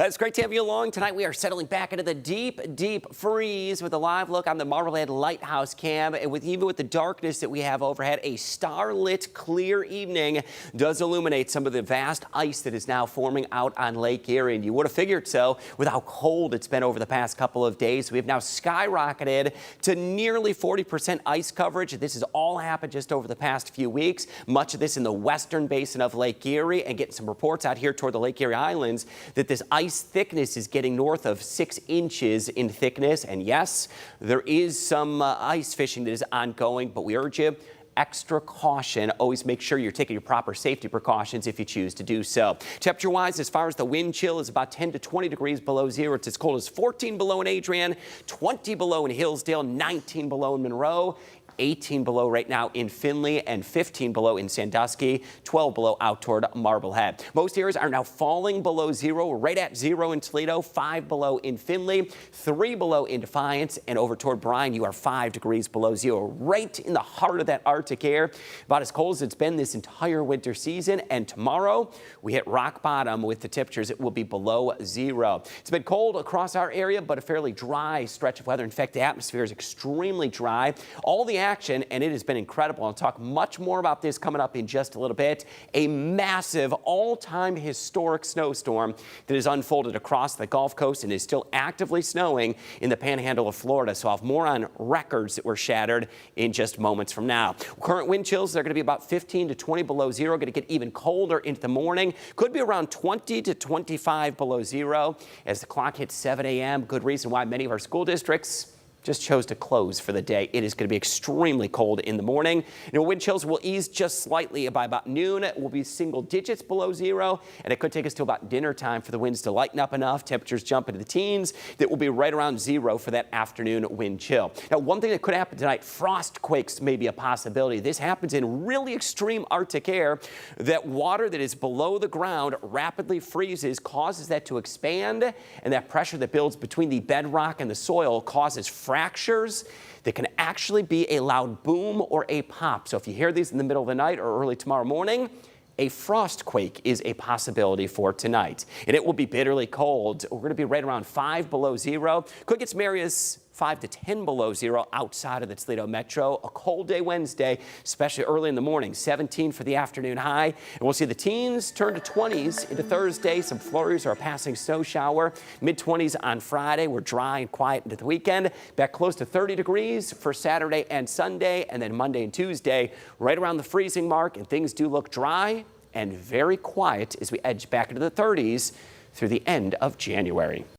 It's great to have you along. Tonight we are settling back into the deep freeze with a live look on the Marblehead Lighthouse cam. And even with the darkness that we have overhead, a starlit, clear evening does illuminate some of the vast ice that is now forming out on Lake Erie. And you would have figured so with how cold it's been over the past couple of days. We have now skyrocketed to nearly 40% ice coverage. This has all happened just over the past few weeks. Much of this in the western basin of Lake Erie, and getting some reports out here toward the Lake Erie Islands that this ice thickness is getting north of 6 inches in thickness. And yes, there is some ice fishing that is ongoing, but we urge you, extra caution. Always make sure you're taking your proper safety precautions if you choose to do so. Temperature-wise, as far as the wind chill, is about 10 to 20 degrees below zero. It's as cold as 14 below in Adrian, 20 below in Hillsdale, 19 below in Monroe, 18 below right now in Findlay, and 15 below in Sandusky, 12 below out toward Marblehead. Most areas are now falling below zero. We're right at 0 in Toledo, 5 below in Findlay, 3 below in Defiance, and over toward Bryan, you are 5 degrees below zero. Right in the heart of that Arctic air, about as cold as it's been this entire winter season. And tomorrow, we hit rock bottom with the temperatures. It will be below zero. It's been cold across our area, but a fairly dry stretch of weather. In fact, the atmosphere is extremely dry. All the action, and it has been incredible. I'll talk much more about this coming up in just a little bit. A massive, all-time historic snowstorm that has unfolded across the Gulf Coast and is still actively snowing in the panhandle of Florida. So I'll have more on records that were shattered in just moments from now. Current wind chills, they're going to be about 15 to 20 below zero. Going to get even colder into the morning. Could be around 20 to 25 below zero as the clock hits 7 a.m. Good reason why many of our school districts just chose to close for the day. It is going to be extremely cold in the morning. Wind chills will ease just slightly by about noon. It will be single digits below zero, and it could take us to about dinner time for the winds to lighten up enough. Temperatures jump into the teens. That will be right around zero for that afternoon wind chill. Now, one thing that could happen tonight, frost quakes may be a possibility. This happens in really extreme Arctic air. That water that is below the ground rapidly freezes, causes that to expand, and that pressure that builds between the bedrock and the soil causes fractures that can actually be a loud boom or a pop. So if you hear these in the middle of the night or early tomorrow morning, a frost quake is a possibility for tonight. And it will be bitterly cold. We're going to be right around 5 below zero. Could get some areas 5 to 10 below zero outside of the Toledo metro. A cold day Wednesday, especially early in the morning. 17 for the afternoon high. And we'll see the teens turn to 20s into Thursday. Some flurries or a passing snow shower. Mid-20s on Friday. We're dry and quiet into the weekend. Back close to 30 degrees for Saturday and Sunday. And then Monday and Tuesday, right around the freezing mark. And things do look dry and very quiet as we edge back into the 30s through the end of January.